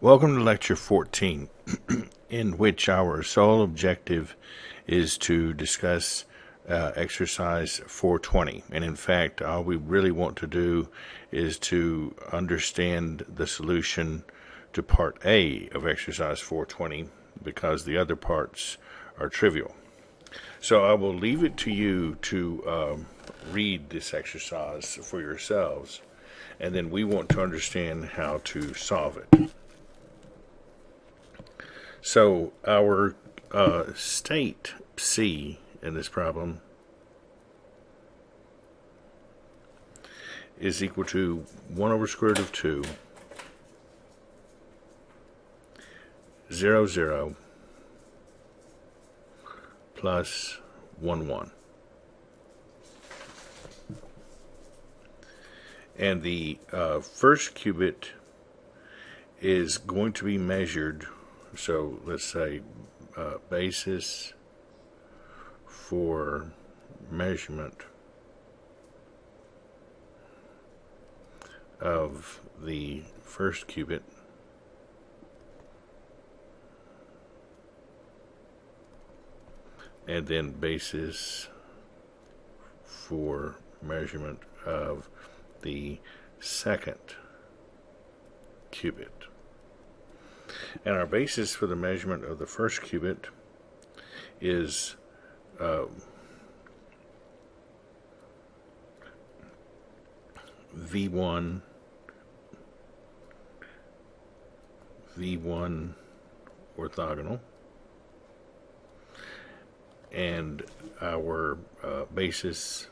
Welcome to Lecture 14, in which our sole objective is to discuss exercise 420. And in fact, all we really want to do is to understand the solution to part A of exercise 420, because the other parts are trivial. So I will leave it to you to read this exercise for yourselves, and then we want to understand how to solve it. So our state C in this problem is equal to 1 over square root of 2, 0, 0, plus 1, 1. And the first qubit is going to be measured. So let's say basis for measurement of the first qubit and then basis for measurement of the second qubit. And our basis for the measurement of the first qubit is V1 orthogonal, and our basis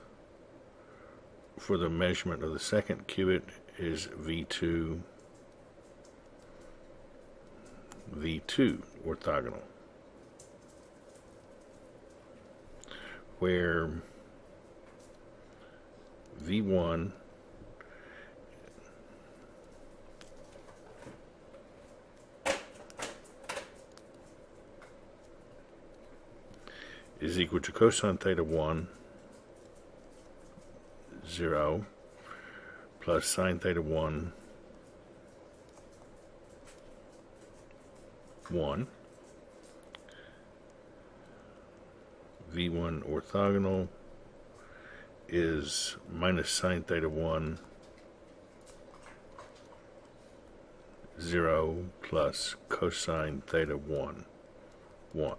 for the measurement of the second qubit is V2 orthogonal, where V1 is equal to cosine theta 1, 0, plus sine theta 1, 1. V1 orthogonal is minus sine theta 1, 0, plus cosine theta 1, 1.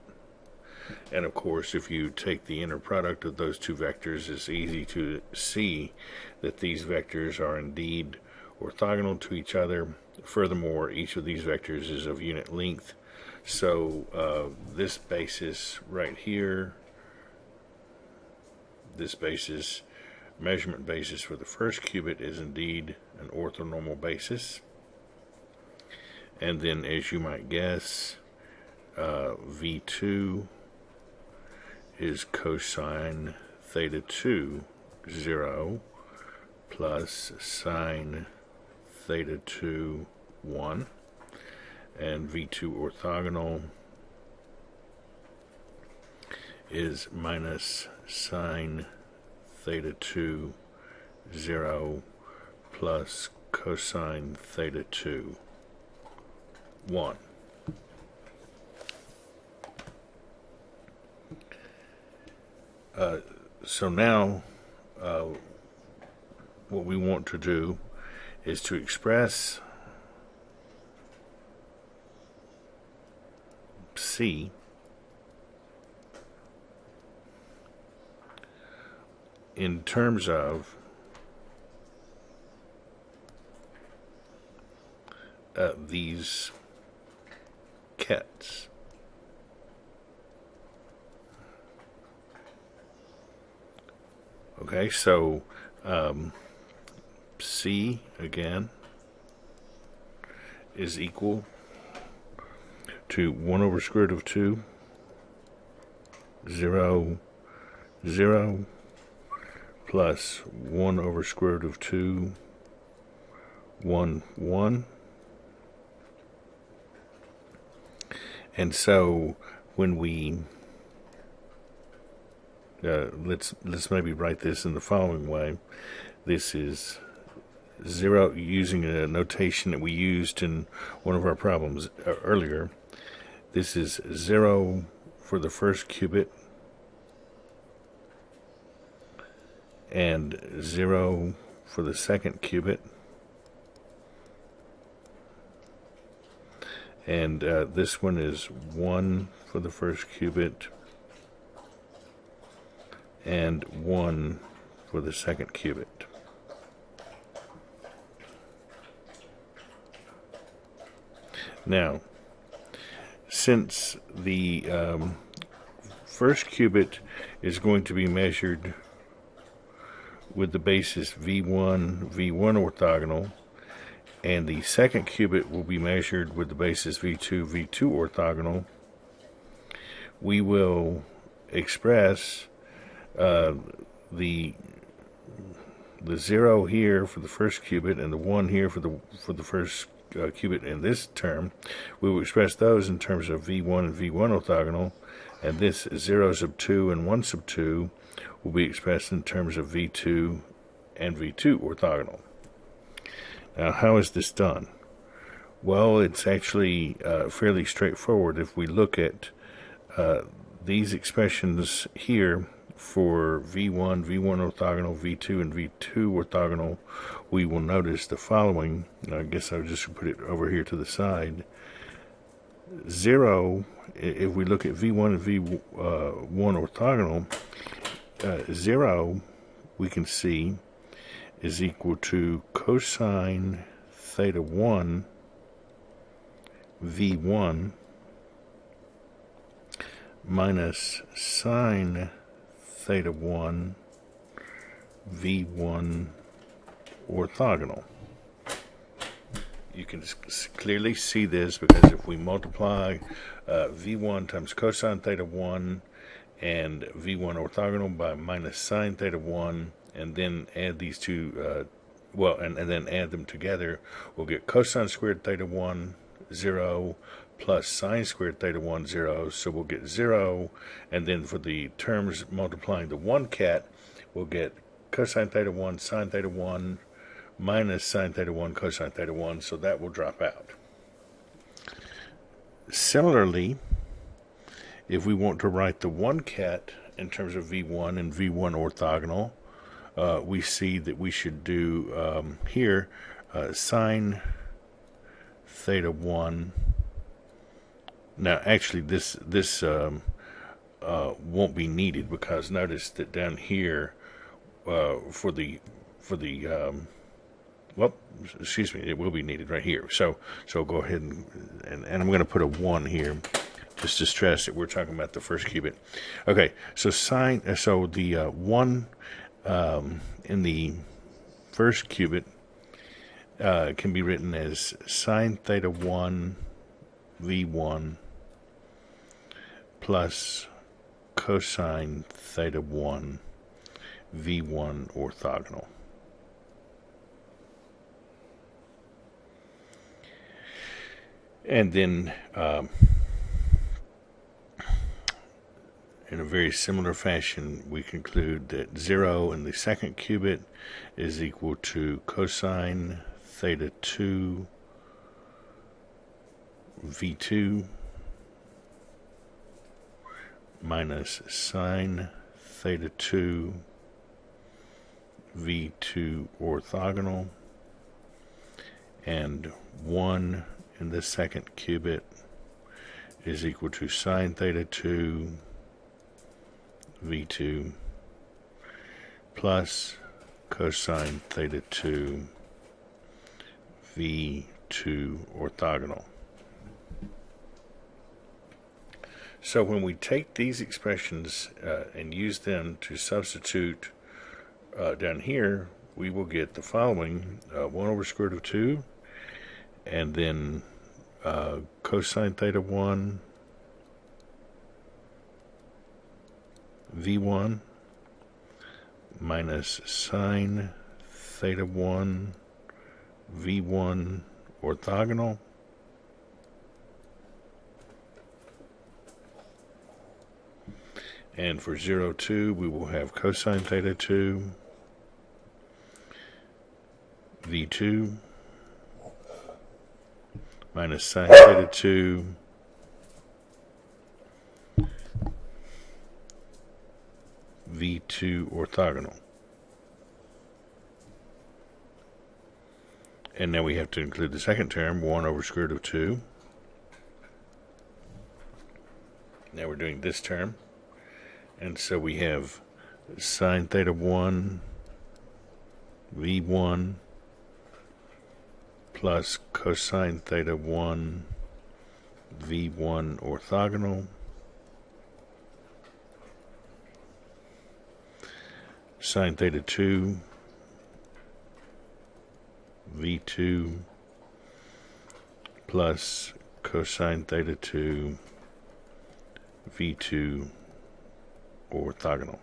And of course, if you take the inner product of those two vectors, it's easy to see that these vectors are indeed orthogonal to each other. Furthermore, each of these vectors is of unit length. So this basis right here, this basis, measurement basis for the first qubit, is indeed an orthonormal basis. And then, as you might guess, V2 is cosine theta 2, 0, plus sine theta 2, 1, and V2 orthogonal is minus sine theta 2, 0, plus cosine theta 2, 1. So now what we want to do is to express C in terms of these kets. Okay, so C again is equal to 1 over square root of 2, 0, 0, plus 1 over square root of 2, 1, 1. And so when we let's maybe write this in the following way. This is 0 using a notation that we used in one of our problems earlier. This is 0 for the first qubit and 0 for the second qubit, and this one is 1 for the first qubit and 1 for the second qubit. Now, since the first qubit is going to be measured with the basis V1 orthogonal, and the second qubit will be measured with the basis V2 orthogonal, we will express the 0 here for the first qubit and the 1 here for the first qubit in this term. We will express those in terms of V1 and V1 orthogonal, and this 0 sub 2 and 1 sub 2 will be expressed in terms of V2 and V2 orthogonal. Now, how is this done? Well, it's actually fairly straightforward. If we look at these expressions here for V1 orthogonal, V2, and V2 orthogonal, we will notice the following. I guess I'll just put it over here to the side. 0, if we look at V1 and V1 orthogonal, 0 we can see is equal to cosine theta 1 V1 minus sine theta 1 V1 orthogonal. You can clearly see this because if we multiply V1 times cosine theta 1 and V1 orthogonal by minus sine theta 1, and then add these two, and then add them together, we'll get cosine squared theta 1, 0, plus sine squared theta 1, 0, so we'll get 0, and then for the terms multiplying the 1 cat, we'll get cosine theta 1, sine theta 1, minus sine theta 1, cosine theta 1, so that will drop out. Similarly, if we want to write the 1 cat in terms of V1 and V1 orthogonal, we see that we should do here sine theta 1. Now, actually, this won't be needed, because notice that down here for the excuse me, it will be needed right here. So go ahead and I'm going to put a 1 here just to stress that we're talking about the first qubit. Okay, so the 1 in the first qubit can be written as sine theta 1 V1 plus cosine theta 1 V1 orthogonal. And then in a very similar fashion, we conclude that 0 in the second qubit is equal to cosine theta 2 V2 minus sine theta 2 V2 orthogonal, and 1 in the second qubit is equal to sine theta 2 V2 plus cosine theta 2 V2 orthogonal. So when we take these expressions and use them to substitute down here, we will get the following: 1 over square root of 2, and then cosine theta 1 V1 minus sine theta 1 V1 orthogonal, and for 0, 2 we will have cosine theta 2 V2 minus sine theta 2 V2 orthogonal. And now we have to include the second term, 1 over square root of 2. Now we're doing this term. And so we have sine theta 1 V1 plus cosine theta 1 V1 orthogonal sine theta 2 V2 plus cosine theta 2 V2 orthogonal.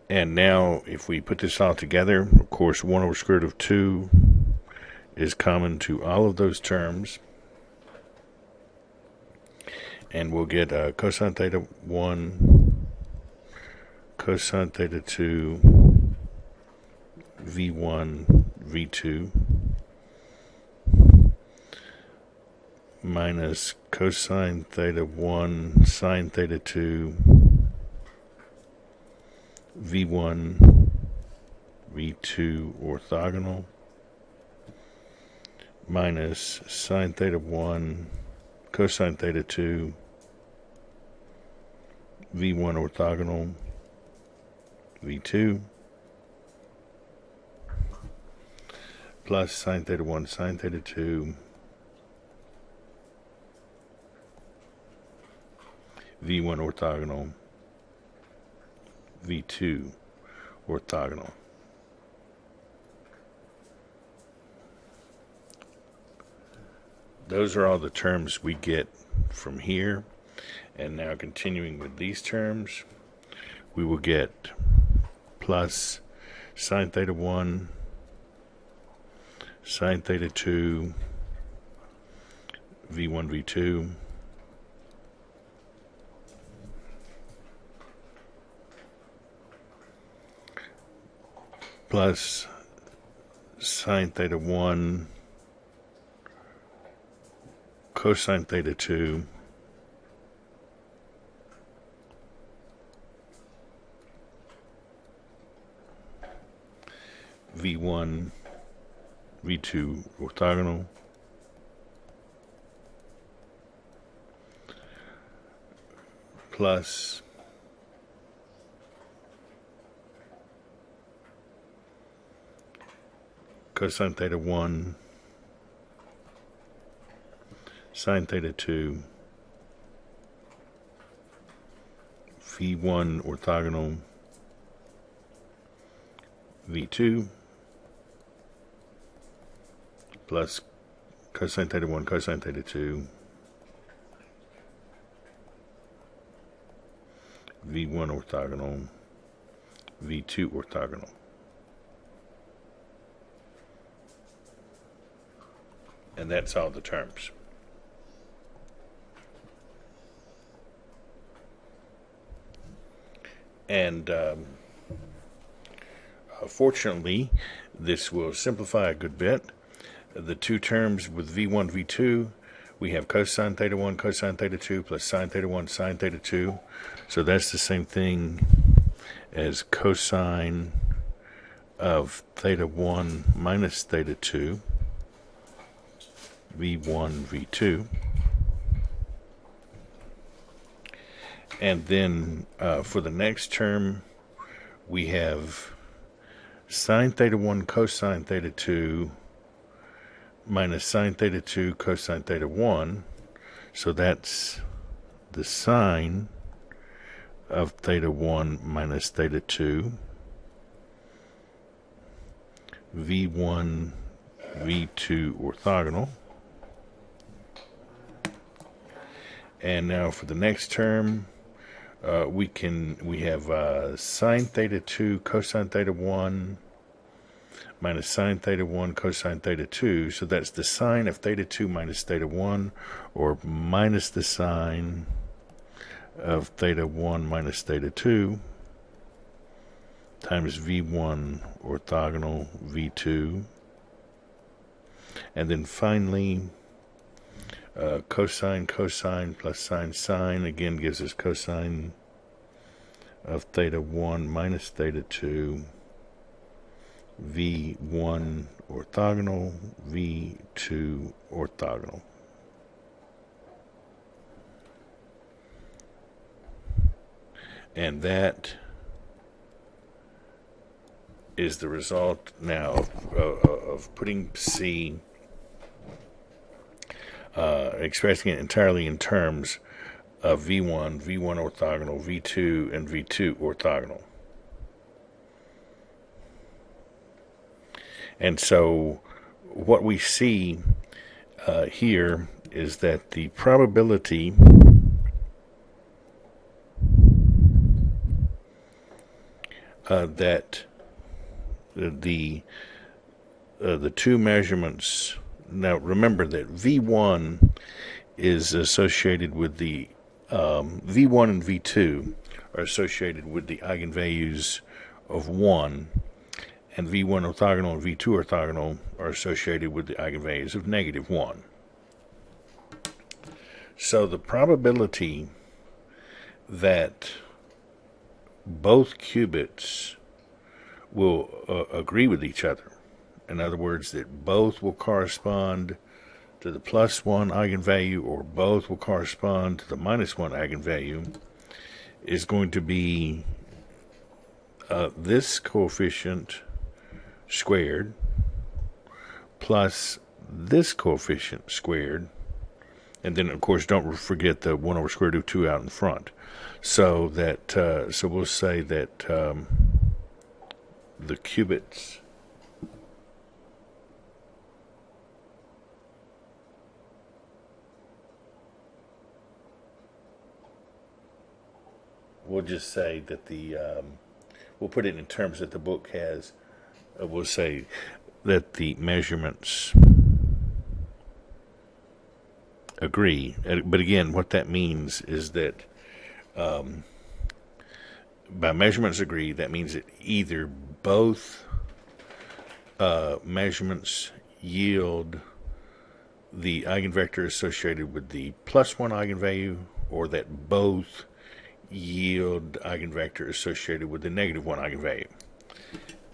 And now if we put this all together, of course 1 over square root of 2 is common to all of those terms. And we'll get cosine theta 1 cosine theta 2 V1 V2 minus cosine theta 1 sine theta 2 V1 V2 orthogonal minus sine theta 1 cosine theta 2 V1 orthogonal V2 plus sine theta 1 sine theta 2 V1 orthogonal V2 orthogonal. Those are all the terms we get from here. And now continuing with these terms, we will get plus sine theta 1 sine theta 2 V1 V2 plus sine theta 1 cosine theta 2 V1 V2 orthogonal plus cosine theta 1 sine theta 2 V1 orthogonal V2 plus cosine theta 1 cosine theta 2 V1 orthogonal V2 orthogonal. And that's all the terms. And fortunately, this will simplify a good bit. The two terms with V1, V2, we have cosine theta 1, cosine theta 2 plus sine theta 1, sine theta 2. So that's the same thing as cosine of theta 1 minus theta 2, V1, V2. And then for the next term, we have sine theta 1 cosine theta 2 minus sine theta 2 cosine theta 1. So that's the sine of theta 1 minus theta 2, V1 V2 orthogonal. And now for the next term, we have sine theta 2 cosine theta 1 minus sine theta 1 cosine theta 2. So that's the sine of theta 2 minus theta 1, or minus the sine of theta 1 minus theta 2 times V1 orthogonal V2. And then finally, cosine plus sine again gives us cosine of theta 1 minus theta 2, V1 orthogonal, V2 orthogonal. And that is the result now of putting C, expressing it entirely in terms of V1 orthogonal, V2, and V2 orthogonal. And so what we see here is that the probability that the two measurements, now remember that V1 is associated with the V1 and V2 are associated with the eigenvalues of 1, and V1 orthogonal and V2 orthogonal are associated with the eigenvalues of -1. So the probability that both qubits will agree with each other, in other words, that both will correspond to the +1 eigenvalue or both will correspond to the -1 eigenvalue, is going to be this coefficient squared plus this coefficient squared, and then of course don't forget the 1 over square root of 2 out in front. So that so we'll say that the qubits we'll just say that the we'll put it in terms that the book has. We'll say that the measurements agree. But again, what that means is that by measurements agree, that means that either both measurements yield the eigenvector associated with the +1 eigenvalue, or that both yield eigenvector associated with the -1 eigenvalue.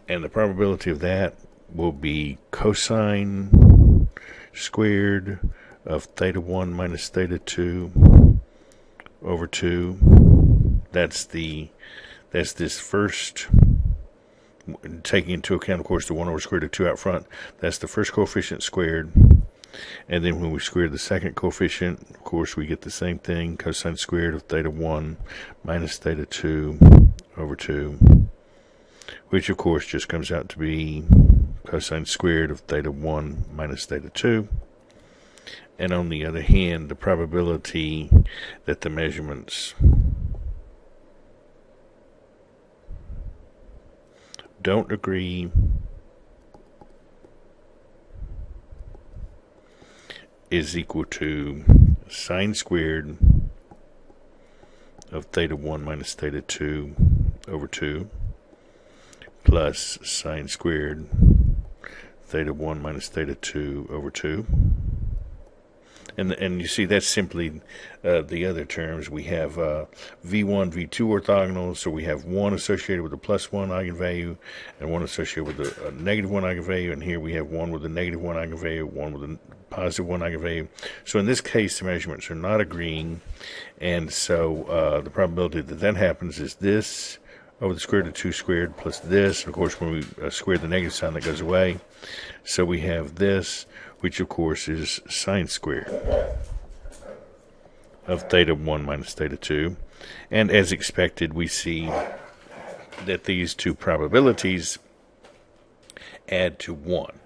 And the probability of that will be cosine squared of theta 1 minus theta 2 over 2. That's this first, taking into account, of course, the 1 over square root of 2 out front. That's the first coefficient squared. And then when we square the second coefficient, of course, we get the same thing, cosine squared of theta 1 minus theta 2 over 2, which, of course, just comes out to be cosine squared of theta 1 minus theta 2. And on the other hand, the probability that the measurements don't agree is equal to sine squared of theta 1 minus theta 2 over 2 plus sine squared theta 1 minus theta 2 over 2. And you see that's simply the other terms. We have V1, V2 orthogonal, so we have one associated with the +1 eigenvalue and one associated with the -1 eigenvalue, and here we have one with a -1 eigenvalue, one with a +1 eigenvalue. So in this case, the measurements are not agreeing, and so the probability that that happens is this over the square root of 2 squared plus this. And of course, when we square the negative sign, that goes away. So we have this, which of course is sine squared of theta 1 minus theta 2. And as expected, we see that these two probabilities add to 1.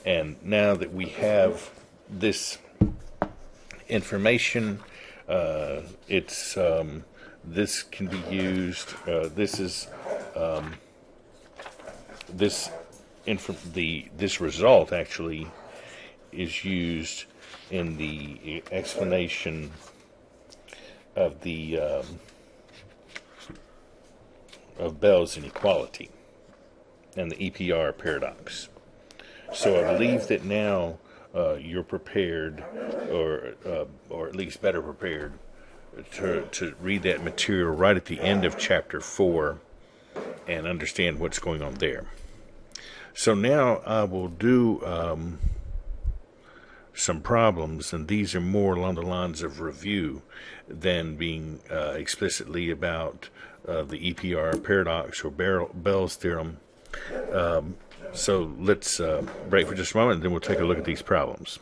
And now that we have this information, this can be used. This result actually is used in the explanation of the of Bell's inequality and the EPR paradox. So I believe that now you're prepared, or at least better prepared, to read that material right at the end of Chapter 4 and understand what's going on there. So now I will do some problems, and these are more along the lines of review than being explicitly about the EPR paradox or Bell's theorem. So let's break for just a moment, and then we'll take a look at these problems.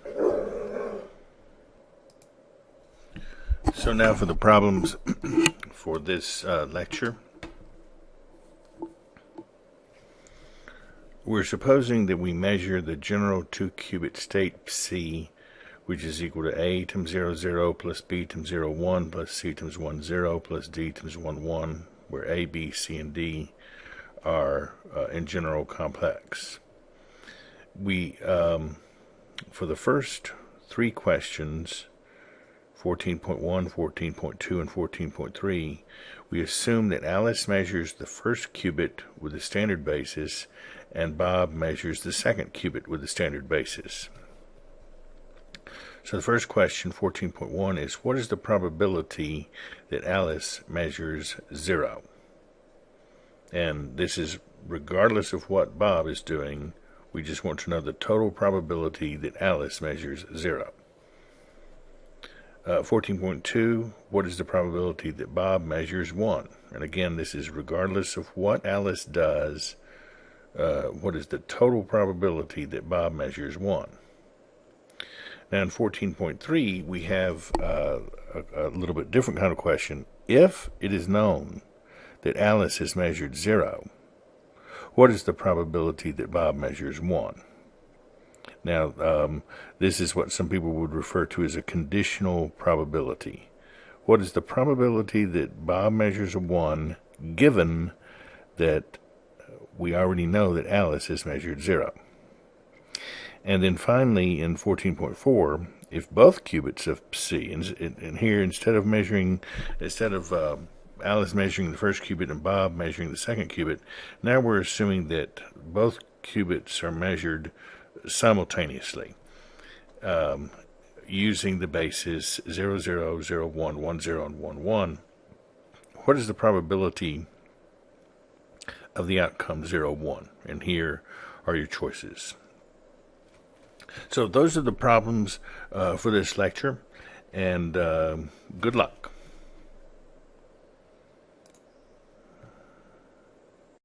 So now for the problems for this lecture. We're supposing that we measure the general 2-qubit state C, which is equal to A times 0, 0 plus B times 0, 1 plus C times 1, 0 plus D times 1, 1, where A, B, C, and D are in general complex. We, for the first three questions, 14.1, 14.2, and 14.3, we assume that Alice measures the first qubit with the standard basis and Bob measures the second qubit with the standard basis. So the first question, 14.1, is what is the probability that Alice measures 0? And this is regardless of what Bob is doing. We just want to know the total probability that Alice measures 0. 14.2, what is the probability that Bob measures 1? And again, this is regardless of what Alice does. What is the total probability that Bob measures 1? Now in 14.3, we have a little bit different kind of question. If it is known that Alice has measured 0, what is the probability that Bob measures 1? Now, this is what some people would refer to as a conditional probability. What is the probability that Bob measures a 1 given that we already know that Alice has measured 0? And then finally, in 14.4, if both qubits of C, and here instead of Alice measuring the first qubit and Bob measuring the second qubit, now we're assuming that both qubits are measured simultaneously using the basis 0, 0, 0, 1, 1, 0, and 1, 1. What is the probability of the outcome 0, 1? And here are your choices. So those are the problems for this lecture, and good luck.